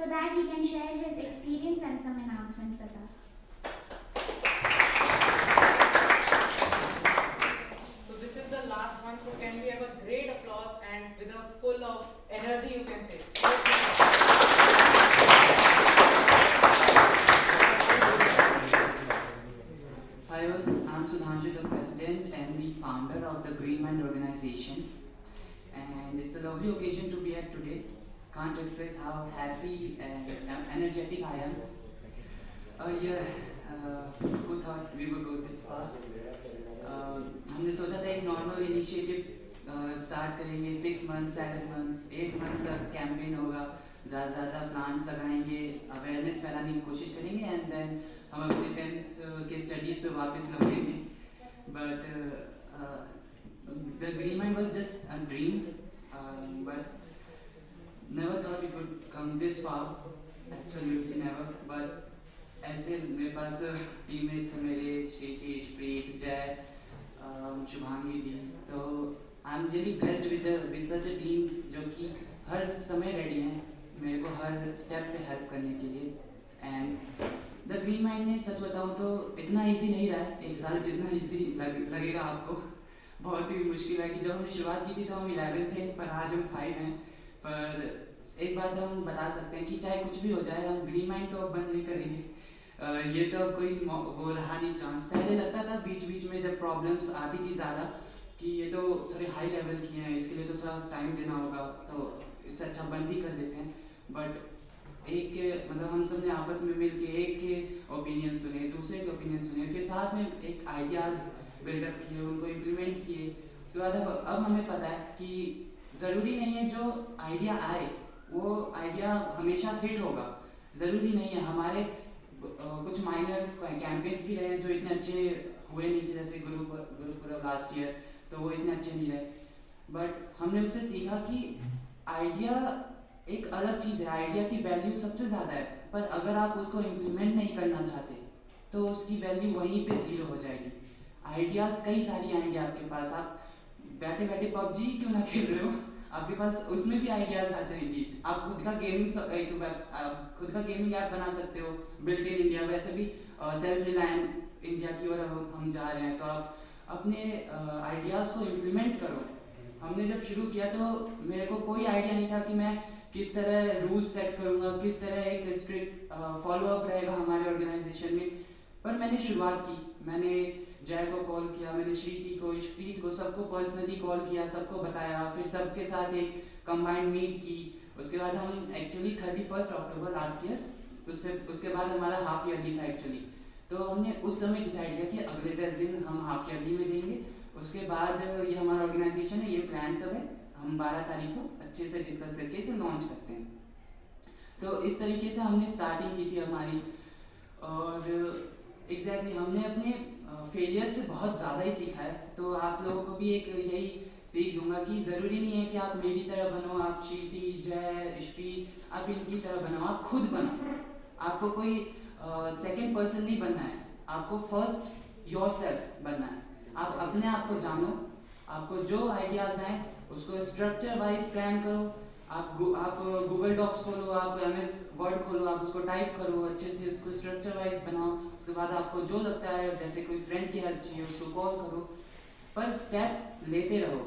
so that he can share his experience and some announcement with us. So this is the last one, so can we have a great applause and with a full of energy, you can say. Hi all, I'm Sudhanshu, the president and the founder of the Green Mind organization, and it's a lovely occasion to be here today. Can't express how happy and energetic I am. Who thought we would go this far? हमने सोचा था एक normal initiative start करेंगे, 6 months, 7 months, 8 months तक campaign होगा, ज़्यादा plans लगाएंगे, awareness फैलाने की कोशिश करेंगे एंड देन हम अपने 10th के स्टडीज़ पे वापस लौटेंगे. But the green mind was just a dream, but never thought it would come this far, absolutely never. But ऐसे मेरे पास टीममेट्स हैं मेरे, श्रीकेश, प्रीत, जय, शुभांगी दी, तो I am really blessed with such a team जो कि हर समय रेडी हैं मेरे को हर स्टेप पे हेल्प करने के लिए. एंड द ग्रीन माइंड ने सच बताऊँ तो इतना ईजी नहीं रहा है, 1 साल जितना ईजी लगेगा आपको, बहुत ही मुश्किल है. कि जब हमने शुरुआत की थी तो हम 11 थे, पर आज हम 5 हैं. पर एक बात हम बता सकते हैं कि चाहे कुछ भी हो जाए, हम ग्रीन माइंड तो अब बंद नहीं करेंगे. ये तो अब कोई वो रहा नहीं चांस. पहले लगता था बीच में जब प्रॉब्लम्स आती थी ज़्यादा कि ये तो थोड़े हाई लेवल की हैं, इसके लिए तो थोड़ा टाइम देना होगा, तो इससे अच्छा बंद ही कर देते हैं. बट एक मतलब हम सब ने आपस में मिल के एक के ओपिनियन सुने, दूसरे के ओपिनियन सुने, फिर साथ में एक आइडियाज़ बिल्डअप किए, उनको इम्प्लीमेंट किए. उसके बाद अब हमें पता है कि ज़रूरी नहीं है जो आइडिया आए वो आइडिया हमेशा हिट होगा. ज़रूरी नहीं है. हमारे कुछ माइनर कैंपेन्स भी रहे जो इतने अच्छे हुए नहीं थे, जैसे गुरुपुरब लास्ट ईयर, तो वो इतने अच्छे नहीं रहे. बट हमने उससे सीखा कि आइडिया एक अलग चीज़ है, आइडिया की वैल्यू सबसे ज़्यादा है, पर अगर आप उसको इम्प्लीमेंट नहीं करना चाहते तो उसकी वैल्यू वहीं पे ज़ीरो हो जाएगी. आइडियाज़ कई सारी आएंगे आपके पास, आप बैठे बैठे पबजी क्यों ना खेल रहे हो, आपके पास उसमें भी आइडियाज़ आ जाएंगी. आप खुद का गेमिंग ऐप बना सकते हो, बिल्ट इन इंडिया. वैसे भी सेल्फ रिलायंट इंडिया की ओर हम जा रहे हैं, तो आप अपने आइडियाज़ को इम्प्लीमेंट करो. हमने जब शुरू किया तो मेरे को कोई आइडिया नहीं था कि मैं किस तरह रूल्स सेट करूँगा, किस तरह एक स्ट्रिक्ट फॉलोअप रहेगा हमारे ऑर्गेनाइजेशन में. पर मैंने शुरुआत की, मैंने जय को कॉल किया, मैंने श्रीति को, इशप्रीत को, सबको पर्सनली कॉल किया, सबको बताया, फिर सबके साथ एक कंबाइंड मीट की. उसके बाद हम एक्चुअली 31 अक्टूबर लास्ट ईयर, उसके बाद हमारा हाफ ईयरली था एक्चुअली, तो हमने उस समय डिसाइड किया कि अगले 10 दिन हम हाफ ईयरली में देंगे. उसके बाद ये हमारा ऑर्गेनाइजेशन है, ये प्लान सब है, हम 12 तारीख को अच्छे से डिस्कस करके इसे लॉन्च करते हैं. तो इस तरीके से हमने स्टार्टिंग की थी हमारी. और एग्जैक्टली हमने अपने फेलियर से बहुत ज़्यादा ही सीखा है. तो आप लोगों को भी एक यही सीख दूंगा कि ज़रूरी नहीं है कि आप मेरी तरह बनो, आप श्रीति, जय, इश्पी, आप इनकी तरह बनो, आप खुद बनो. आपको कोई सेकंड पर्सन नहीं बनना है, आपको फर्स्ट योरसेल्फ बनना है. आप अपने आप को जानो, आपको जो आइडियाज़ आए उसको स्ट्रक्चर वाइज प्लान करो. आप गूगल डॉक्स खोलो, आप MS वर्ड खोलो, आप उसको टाइप करो, अच्छे से उसको स्ट्रक्चर वाइज बनाओ. उसके बाद आपको जो लगता है, जैसे कोई फ्रेंड की हेल्प चाहिए उसको कॉल करो, पर स्टेप लेते रहो.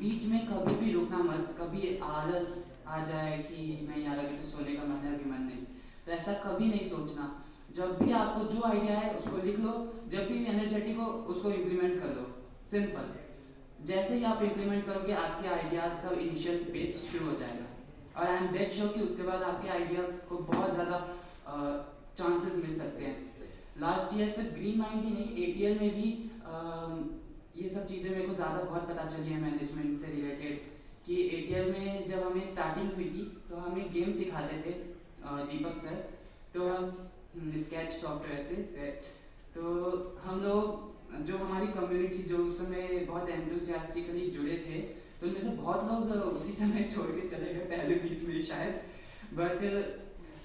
बीच में कभी भी रुकना मत. कभी आलस आ जाए कि नहीं यार अभी तो सोने का मन है, अभी मन नहीं, तो ऐसा कभी नहीं सोचना. जब भी आपको जो आइडिया है उसको लिख लो, जब भी एनर्जेटिक हो उसको इम्प्लीमेंट कर लो. सिंपल. जैसे ही आप इम्प्लीमेंट करोगे आपके आइडियाज़ का इनिशियल बेस शुरू हो जाएगा, और आई एम डेट श्योर कि उसके बाद आपके आइडिया को बहुत ज़्यादा चांसेस मिल सकते हैं. लास्ट ईयर सिर्फ ग्रीन माइंड ही नहीं, ATL में भी ये सब चीज़ें मेरे को ज़्यादा बहुत पता चली है मैनेजमेंट से रिलेटेड. कि ATL में जब हमें स्टार्टिंग हुई थी तो हमें गेम सिखाते थे दीपक सर, तो हम स्केच सॉफ्टवेयर से, तो हम लोग जो हमारी कम्युनिटी जो उस समय बहुत एंथुसियास्टिकली जुड़े थे, तो उनमें से बहुत लोग उसी समय छोड़ के चले गए पहले मीट में शायद. बट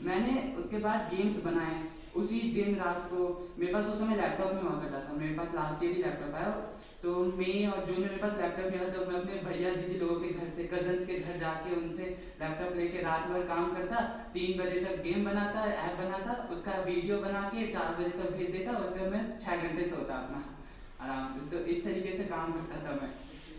मैंने उसके बाद गेम्स बनाए उसी दिन रात को मेरे पास उस समय लैपटॉप नहीं हुआ करता था, मेरे पास लास्ट ईयर ही लैपटॉप आया। तो मई और जून में मेरे पास लैपटॉप नहीं आया, तो मैं अपने भैया दीदी लोगों के घर से, कजन्स के घर जाके उनसे लैपटॉप लेके रात भर काम करता, 3 बजे तक गेम बनाता, ऐप बनाता, उसका वीडियो बना के 4 बजे तक भेज देता, उसके बाद मैं 6 घंटे सोता अपना आराम से। तो इस तरीके से काम करता था मैं।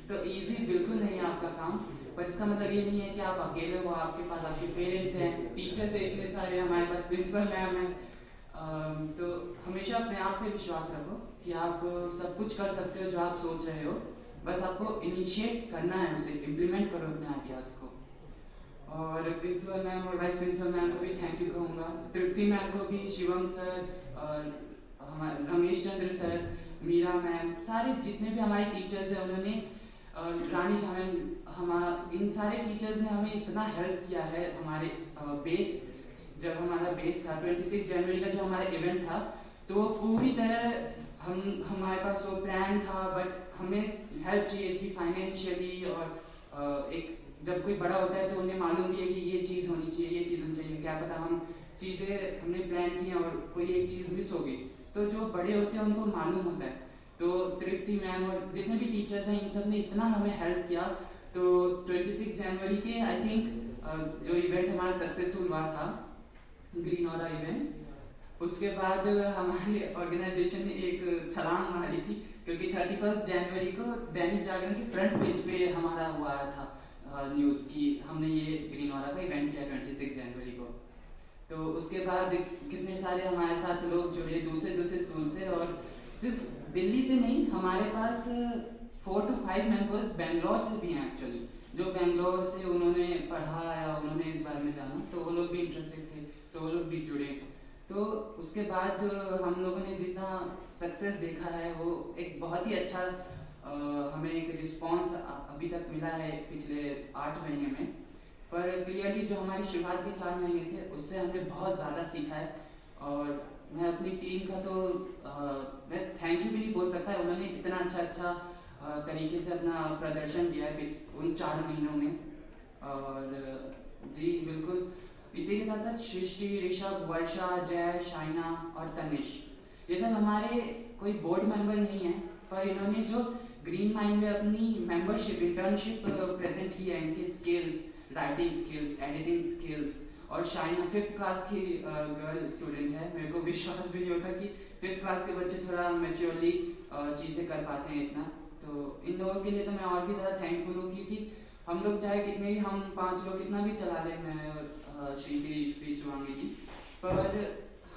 तो ईजी बिल्कुल नहीं है आपका काम, पर इसका मतलब ये नहीं है कि आप अकेले हो, आपके पास आपके पेरेंट्स हैं, टीचर्स हैं इतने सारे, हमारे पास प्रिंसिपल मैम हैं। तो हमेशा अपने आप पे विश्वास रखो कि आप सब कुछ कर सकते हो जो आप सोच रहे हो, बस आपको इनिशिएट करना है, उसे इम्प्लीमेंट करो अपने आइडियाज़ को। और प्रिंसिपल मैम और वाइस प्रिंसिपल मैम को भी थैंक यू कहूँगा, तृप्ति मैम को भी, शिवम सर, हमारे रमेश चंद्र सर, मीरा मैम, सारे जितने भी हमारे टीचर्स हैं उन्होंने, रानी जावेन, इन सारे टीचर्स ने हमें इतना हेल्प किया है। हमारे बेस, जब हमारा बेस था 26 जनवरी का जो हमारा इवेंट था, तो पूरी तरह हमारे पास वो प्लान था, बट हमें हेल्प चाहिए थी फाइनेंशियली। और एक जब कोई बड़ा होता है तो उन्हें मालूम भी है कि ये चीज़ होनी चाहिए, ये चीज़ होनी चाहिए, क्या पता हम चीज़ें हमने प्लान की हैं और कोई एक चीज़ मिस हो गई। तो जो बड़े होते हैं उनको मालूम होता है। तो तृप्ति मैम और जितने भी टीचर्स हैं इन सब ने इतना हमें हेल्प किया। तो 26 जनवरी के आई थिंक जो इवेंट हमारा सक्सेसफुल हुआ था, ग्रीन ऑरा इवेंट, उसके बाद हमारी ऑर्गेनाइजेशन ने एक छलांग मारी थी, क्योंकि 31 जनवरी को दैनिक जागरण के फ्रंट पेज पे हमारा हुआ था न्यूज़ की हमने ये ग्रीन ऑरा का इवेंट किया 26 जनवरी को। तो उसके बाद कितने सारे हमारे साथ लोग जुड़े दूसरे स्कूल से, और सिर्फ दिल्ली से नहीं, हमारे पास 4 to 5 मेंबर्स बेंगलोर से भी हैं एक्चुअली, जो बेंगलोर से उन्होंने पढ़ा या उन्होंने इस बारे में जाना, तो वो लोग भी इंटरेस्टेड थे, तो वो लोग भी जुड़े। तो उसके बाद हम लोगों ने जितना सक्सेस देखा है वो एक बहुत ही अच्छा हमें एक रिस्पांस अभी तक मिला है पिछले 8 महीने में। पर क्लियरली जो हमारी शुरुआत के 4 महीने थे उससे हमने बहुत ज़्यादा सीखा है। और मैं अपनी टीम का तो मैं थैंक यू भी नहीं बोल सकता, उन्होंने इतना अच्छा तरीके से अपना प्रदर्शन किया है उन 4 महीनों में। और जी बिल्कुल, इसी के साथ साथ सृष्टि, ऋषभ, वर्षा, जय, शाइना और तनिष, ये सब हमारे कोई बोर्ड मेंबर नहीं है, पर इन्होंने जो ग्रीन माइंड में अपनी मेंबरशिप, इंटर्नशिप प्रेजेंट की है, इनके skills, writing skills, editing skills. और शाइना 5th क्लास की गर्ल स्टूडेंट है, मेरे को विश्वास भी नहीं होता कि 5th क्लास के बच्चे थोड़ा मैच्योरली चीज़ें कर पाते हैं इतना। तो इन लोगों के लिए तो मैं और भी ज़्यादा थैंकफुल हूँ, क्योंकि हम लोग चाहे कितने ही, हम 5 लोग कितना भी चला लें, मैं श्रीति, शिवांगी जी, पर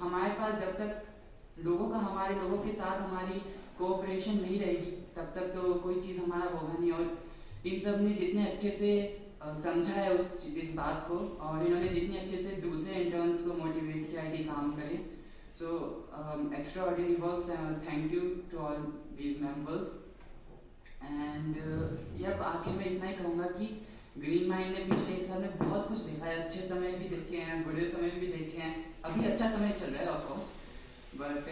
हमारे पास जब तक लोगों का, हमारे लोगों के साथ हमारी कोऑपरेशन नहीं रहेगी तब तक तो कोई चीज़ हमारा होगा नहीं। और इन सब ने जितने अच्छे से समझा है इस बात को, और इन्होंने जितने अच्छे से दूसरे इंटर्न्स को मोटिवेट किया है कि काम करें, so extraordinary works and thank you to all these members. And अब आखिर में इतना ही कहूँगा कि ग्रीन माइंड ने पिछले 1 साल में बहुत कुछ देखा है, अच्छे समय भी देखे हैं, बुरे समय भी देखे हैं, अभी अच्छा समय चल रहा है ऑफ कोर्स, बट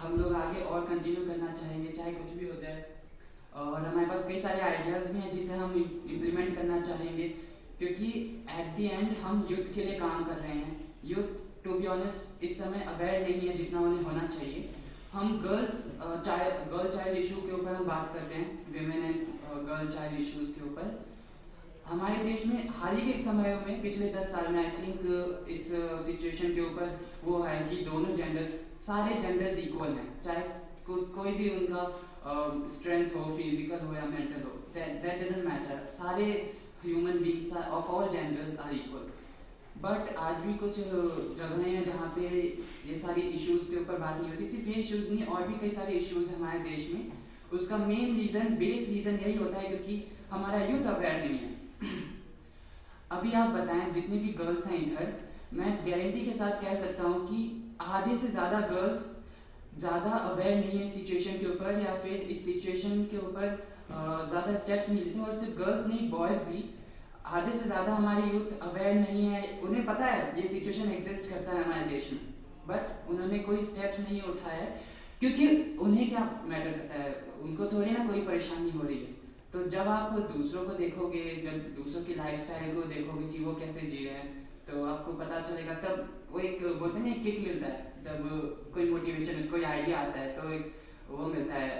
हम लोग आगे और कंटिन्यू करना चाहेंगे चाहे कुछ भी हो जाए। और हमारे पास कई सारे आइडियाज़ भी हैं जिसे हम इम्प्लीमेंट करना चाहेंगे, क्योंकि एट द एंड हम यूथ के लिए काम कर रहे हैं। यूथ टू बी ऑनेस्ट इस समय अवेयर नहीं है जितना उन्हें होना चाहिए। हम गर्ल चाइल्ड इशू के ऊपर हम बात करते हैं, women and girl child issues के ऊपर। हमारे देश में हाल ही के समयों में, पिछले 10 साल में आई थिंक इस सिचुएशन के ऊपर वो है कि दोनों जेंडर्स, सारे जेंडर्स इक्वल हैं, चाहे कोई भी उनका स्ट्रेंथ हो, फिजिकल हो या मेंटल हो, दैट डजंट मैटर, सारे human beings of all genders are equal. But आज भी कुछ जगहें हैं जहाँ पे ये सारी इश्यूज़ के ऊपर बात नहीं होती। सिर्फ ये इश्यूज़ नहीं, और भी कई सारे इश्यूज़ हैं हमारे देश में। उसका मेन रीज़न, बेस रीज़न यही होता है क्योंकि हमारा यूथ अवेयर नहीं है। अभी आप बताएं, जितनी भी गर्ल्स हैं इधर, मैं गारंटी के साथ कह सकता हूँ कि आधे से ज़्यादा गर्ल्स ज़्यादा अवेयर नहीं है सिचुएशन के ऊपर, या फिर इस सिचुएशन के ऊपर ज़्यादा स्टेप्स नहीं लेते। और सिर्फ गर्ल्स नहीं, बॉयज़ भी, आधे से ज़्यादा हमारी यूथ अवेयर नहीं है। उन्हें पता है ये सिचुएशन एग्जिस्ट करता है हमारे देश में, बट उन्होंने कोई स्टेप्स नहीं उठाया, क्योंकि उन्हें क्या मैटर करता है, उनको थोड़ी ना कोई परेशानी हो रही है। तो जब आप दूसरों को देखोगे, जब दूसरों की लाइफस्टाइल को देखोगे कि वो कैसे जी रहे हैं, तो आपको पता चलेगा, तब वो एक बोलते हैं ना, किक मिलता है, जब कोई मोटिवेशन, कोई आइडिया आता है तो एक वो मिलता है,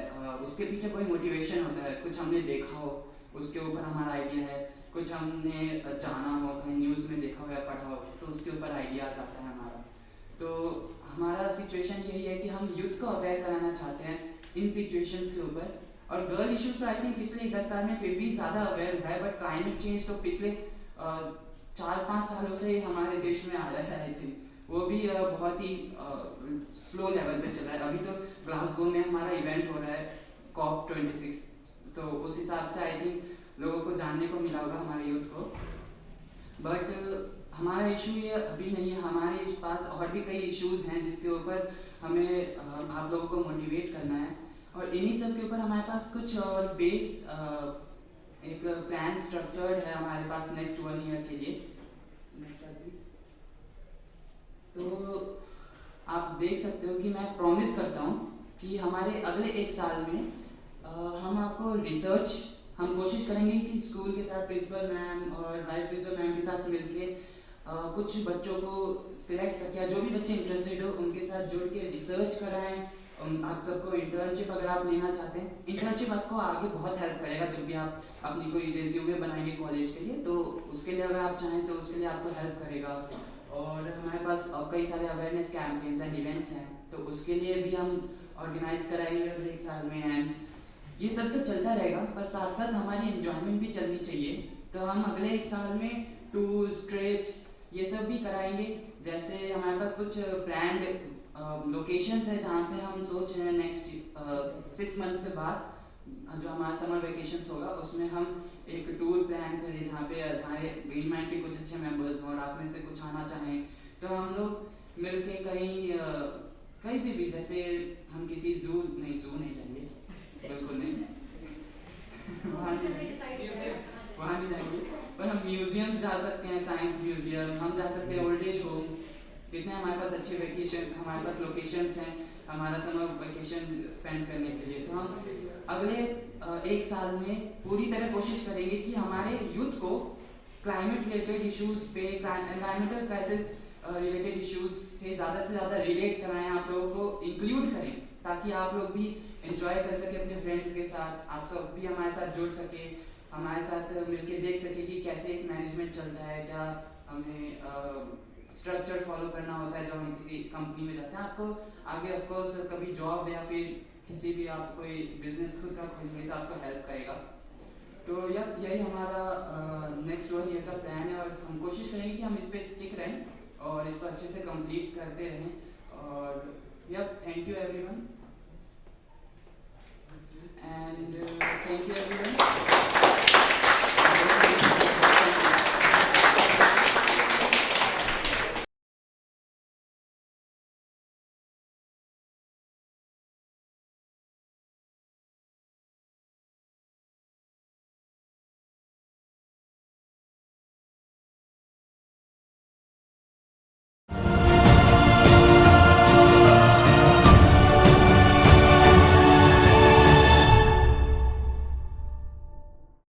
उसके पीछे कोई मोटिवेशन होता है, कुछ हमने देखा हो उसके ऊपर हमारा आइडिया है, कुछ हमने जाना हो, कहीं न्यूज़ में देखा हो या पढ़ा हो तो उसके ऊपर आइडियाज़ आता है हमारा। तो हमारा सिचुएशन यही है कि हम यूथ को अवेयर कराना चाहते हैं इन सिचुएशंस के ऊपर। और गर्ल इश्यूज तो आई थिंक पिछले 10 साल में फिर भी ज़्यादा अवेयर हुआ है, बट क्लाइमेट चेंज तो पिछले 4-5 सालों से हमारे देश में आ रहा है आई थिंक, वो भी बहुत ही स्लो लेवल पे चल रहा है। अभी तो ग्लासगो में हमारा इवेंट हो रहा है COP26, तो उस हिसाब से आई थिंक लोगों को जानने को मिला होगा हमारे यूथ को। बट हमारा इशू ये अभी नहीं है, हमारे पास और भी कई इश्यूज हैं जिसके ऊपर हमें आप लोगों को मोटिवेट करना है, और इन्हीं सब के ऊपर हमारे पास कुछ और बेस एक प्लान स्ट्रक्चर्ड है हमारे पास नेक्स्ट 1 ईयर के लिए। तो आप देख सकते हो कि मैं प्रॉमिस करता हूँ कि हमारे अगले 1 साल में हम आपको रिसर्च, हम कोशिश करेंगे कि स्कूल के साथ प्रिंसिपल मैम और वाइस प्रिंसिपल मैम के साथ मिलके कुछ बच्चों को सिलेक्ट करके, जो भी बच्चे इंटरेस्टेड हो उनके साथ जुड़ के रिसर्च कराएं। आप सबको इंटर्नशिप अगर आप लेना चाहते हैं, इंटर्नशिप आपको आगे बहुत हेल्प करेगा जब भी आप अपनी कोई रेज्यूमे बनाएंगे कॉलेज के लिए, तो उसके लिए अगर आप चाहें तो उसके लिए आपको हेल्प करेगा। और हमारे पास कई सारे अवेयरनेस कैंपेन्स एंड इवेंट्स हैं, तो उसके लिए भी हम ऑर्गेनाइज कराएंगे अगले 1 साल में। एंड ये सब तो चलता रहेगा, पर साथ साथ हमारी एंजॉयमेंट भी चलनी चाहिए, तो हम अगले 1 साल में टूर्स, ट्रिप्स ये सब भी कराएंगे। जैसे हमारे पास कुछ प्लान्ड लोकेशंस है जहाँ पे हम सोच रहे हैं नेक्स्ट 6 मंथ्स के बाद जो हमारा समर वेकेशंस होगा उसमें हम एक टूर प्लान करें जहाँ पे हमारे ग्रीन माइंड के कुछ अच्छे मेंबर्स हों और आप में से कुछ आना चाहें तो हम लोग मिलके कहीं भी जैसे हम किसी जू नहीं जाएंगे, बिल्कुल नहीं वहाँ नहीं जाएंगे, पर हम म्यूजियम्स जा सकते हैं, साइंस म्यूजियम, हम जा सकते हैं ओल्ड एज होम, कितने हमारे पास अच्छे वेकेशन, हमारे पास लोकेशंस हैं हमारा समर वेकेशन स्पेंड करने के लिए। तो हम अगले 1 साल में पूरी तरह कोशिश करेंगे कि हमारे यूथ को क्लाइमेट रिलेटेड इश्यूज पे, एनवायरमेंटल क्राइसिस रिलेटेड इश्यूज से ज़्यादा रिलेट कराएं, आप लोगों को इंक्लूड करें ताकि आप लोग भी इंजॉय कर सके अपने फ्रेंड्स के साथ, आप सब भी हमारे साथ जुड़ सके, हमारे साथ मिलके देख सके कि कैसे एक मैनेजमेंट चलता है, क्या हमें स्ट्रक्चर फॉलो करना होता है जब हम किसी कंपनी में जाते हैं। आपको आगे ऑफ कोर्स कभी जॉब या फिर किसी भी आप कोई बिजनेस खुद का खोलेंगे तो आपको हेल्प करेगा। तो यही हमारा नेक्स्ट 1 ईयर का प्लान है, और हम कोशिश करेंगे कि हम इस पर स्टिक रहें और इसको अच्छे से कंप्लीट करते रहें। और थैंक यू एवरीवन।